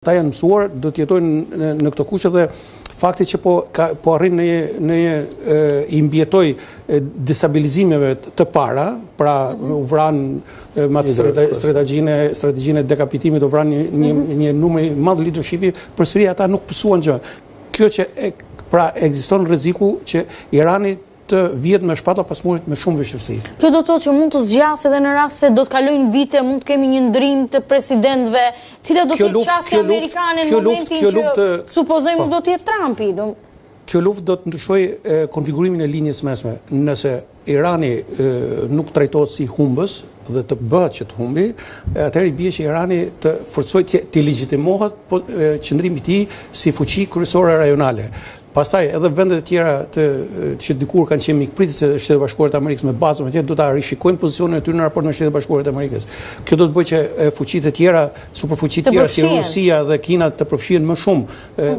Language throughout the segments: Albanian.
Ta janë mësuar, do të jetojnë në këto kushte dhe fakti që po arrin në i mbjetoj destabilizimeve të para, pra u vran strategjinë e dekapitimit, u vran një numër i madh leadershipi, përsëri ata nuk pësuan gjë. Kjo që pra ekziston rreziku që Irani të vjet me shpatlla pasmurit me shumë vështirësi. Kjo do të thotë që mund të zgjasë edhe në rast se do të kalojnë vite, mund të kemi një ndrim të presidentëve, cila do të jetë çasti amerikane në momentin që supozojmë do të jetë Trumpi. Kjo luftë do të ndryshojë konfigurimin e linjës mesme. Nëse Irani nuk trajtohet si humbës dhe të bëhet që të humbi, atëherë i bie që Irani të forcojë të legjitimohet qëndrimi i tij si fuqi kryesore rajonale. Pastaj edhe vendet e tjera që dikur kanë qenë mikpritës e Shtetit Bashkuar të Amerikës me bazë më tjetër do ta rishikojnë pozicionin e tyre në raport me Shtetin Bashkuar të Amerikës. Kjo do të bëjë që fuqitë e tjera, superfuqitë tjera si Rusia dhe Kina të përfshihen më shumë.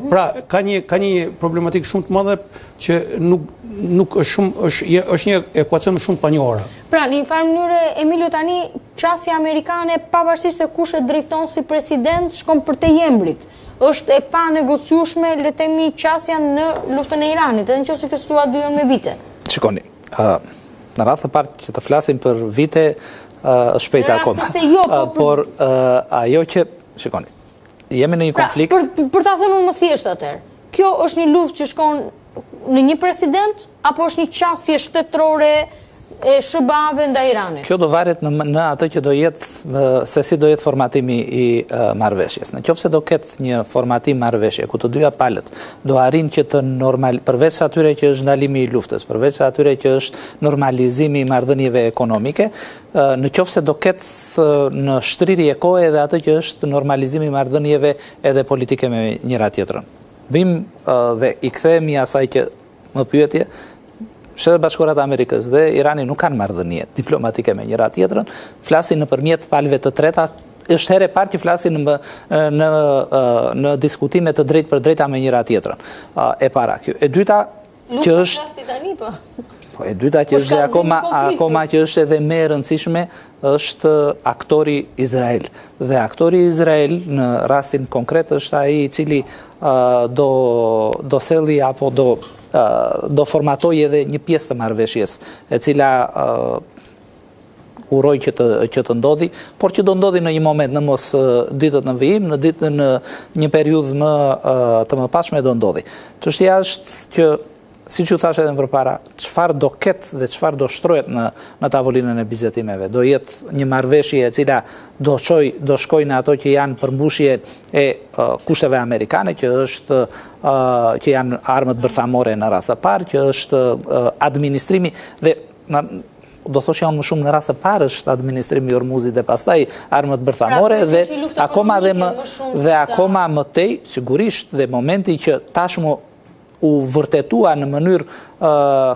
Pra ka një problematikë shumë të madhe që nuk është një ekuacion shumë të panjohura. Pra, në një farë mënyrë, Emilio, tani qasja amerikane, pavarësisht se kush e drejton si president, shkon për te jembrit. Është e pa negociueshme, le të themi, qasja në luftën e Iranit, edhe nëse kjo situatë duhet me vite. Shikoni, në radhë të parë që të flasim për vite, është shpejt akoma. Por ajo që, shikoni, jemi në një konflikt. Për ta thënë më thjesht atëherë, kjo është një luftë që shkon në një president, apo është një qasje shtetërore e SBA-ve ndaj Iranit? Kjo do varet në atë që do jetë, se si do jetë formatimi i marrëveshjes. Në qoftë se do ketë një formatim marrëveshje, ku të dyja palët do arrin që të përveç atyre që është ndalimi i luftës, përveç atyre që është normalizimi i marrëdhënieve ekonomike, në qoftë se do ketë në shtrirje kohe edhe atë që është normalizimi i marrëdhënieve edhe politike me njëra tjetrën. Bim dhe i kthehemi asaj që më pyetje, Shtetet Bashkuara të Amerikës dhe Irani nuk kanë marrëdhënie diplomatike me njëra tjetrën, flasin nëpërmjet palëve të treta, është herë e parë që flasin në diskutime të drejtë për drejta me njëra tjetrën. E para kjo. E dyta që është e dyta që është akoma që është edhe më e rëndësishme është aktori Izrael. Dhe aktori Izrael në rastin konkret është ai i cili do selli apo do formatoj edhe një pjesë të marrëveshjes, e cila uroj që të ndodhi, por që do ndodhi në një moment, në mos ditët në vijim, në një periudhë më të mëpashme do ndodhi. Çështja është që, siç ju thash edhe më përpara, çfarë do ketë dhe çfarë do shtrohet në tavolinën e bisedimeve. Do jetë një marrëveshje e cila do shkojë në ato që janë përmbushje e kushteve amerikane, që janë armët bërthamore në radhë të parë, që është administrimi dhe do thosh janë më shumë në radhë të parë është administrimi i Ormuzit dhe pastaj armët bërthamore dhe akoma më tej sigurisht dhe momenti që tashmë u vërtetua në mënyrë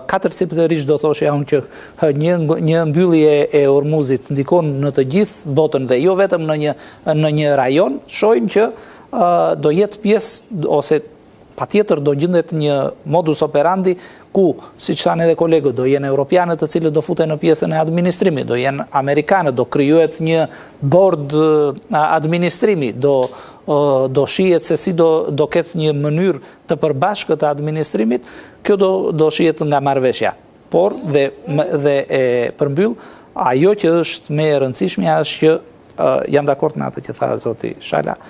katërcipërisht do thoshja unë që një mbyllje e Ormuzit ndikon në të gjithë botën dhe jo vetëm në një rajon, shohim që do jetë pjesë ose patjetër do gjendet një modus operandi ku, siç thanë edhe kolegët, do jenë europianët të cilët do futen në pjesën e administrimit, do jenë amerikanët, do krijohet një bord administrimi, do shihet se si do ketë një mënyrë të përbashkët të administrimit, kjo do shihet nga marrëveshja. Por dhe e përmbyll, ajo që është më e rëndësishmja është që jam dakord me atë që tha zoti Shala,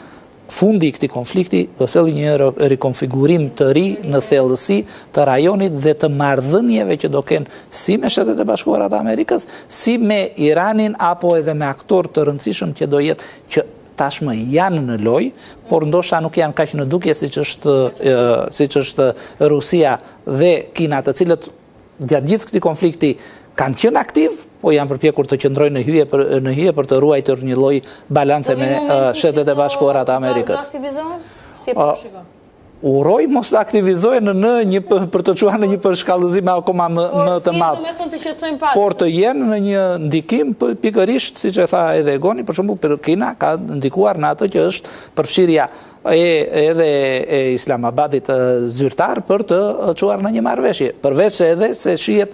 fundi i këtij konflikti do sjellë një rikonfigurim të ri në thellësi të rajonit dhe të marrëdhënieve që do kenë si me Shtetet e Bashkuara të Amerikës, si me Iranin apo edhe me aktorë të rëndësishëm që do jetë që tashmë janë në lojë, por ndoshta nuk janë kaq në dukje siç është Rusia dhe Kina, të cilët gjatë gjithë këtij konflikti kanë qenë aktiv, po janë përpjekur të qëndrojnë në hije për të ruajtur një lloj balance me Shtetet e Bashkuara të Amerikës. Uroj mos të aktivizohen për të çuar në një përshkallëzim akoma më të madh. Por të jenë në një ndikim pikërisht, siç e tha edhe Goni, për shembull për Kina ka ndikuar në atë që është përfshirja edhe e Islamabadit zyrtar për të çuar në një marrëveshje. Përveç edhe se shihet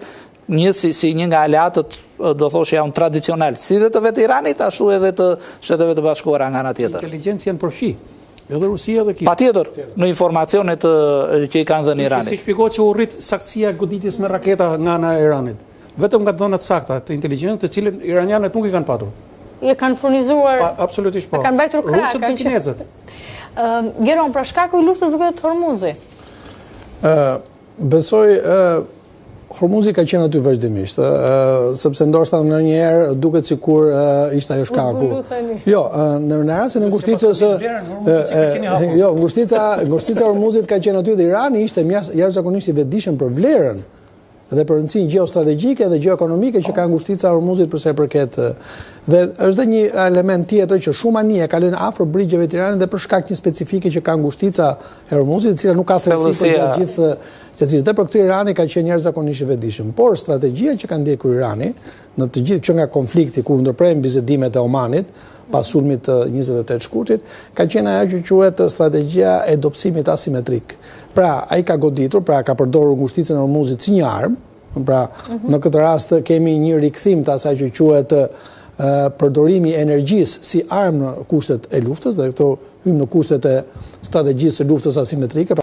si një nga aleatët, do thosh janë tradicional, si dhe të vetë Iranit, ashtu edhe të Shteteve të Bashkuara nga ana tjetër. Inteligjencë janë përfshi. Edhe Rusia dhe Kina. Patjetër, në informacionet që i kanë dhënë Iranit. Si shpjegohet që u rrit saktësia e goditjes me raketa nga ana e Iranit, vetëm nga dhënat sakta të inteligjencë, të cilën iranianët nuk i kanë patur. I kanë furnizuar. Absolutisht po. Kanë mbajtur krah. Rusët dhe kinezët. Geron, pra shkaku i luftës duket Hormuzi. Besoj Hormuzi ka qenë aty vazhdimisht, sepse ndoshta ndonjëherë duket sikur ishte ajo shkaku. Jo, në rastin e ngushticës ngushtica e Hormuzit ka qenë aty dhe Irani ishte jashtëzakonisht i vetëdijshëm për vlerën dhe për rëndësinë gjeostrategjike dhe gjeoekonomike që ka ngushtica e Hormuzit për sa i përket. Dhe është dhe një element tjetër që shumë anije kalojnë afër brigjeve të Iranit dhe për shkak një specifike që ka ngushtica e Hormuzit, e cila nuk ka thellësi për gjithë qetësisë. Dhe për këtë Irani ka qenë jashtëzakonisht i vetëdijshëm. Por strategjia që ka ndjekur Irani në të gjithë që nga konflikti kur ndërprerën bizedimet e Omanit pas sulmit të 28 shkurtit, ka qenë ajo që quhet strategjia e dobësimit asimetrik. Pra, ai ka goditur, pra ka përdorur ngushticën e Hormuzit si një armë. Pra, në këtë rast kemi një rikthim të asaj që quhet përdorimi i energjisë si armë në kushtet e luftës, dhe këto hym në kushtet e strategjisë së luftës asimetrike.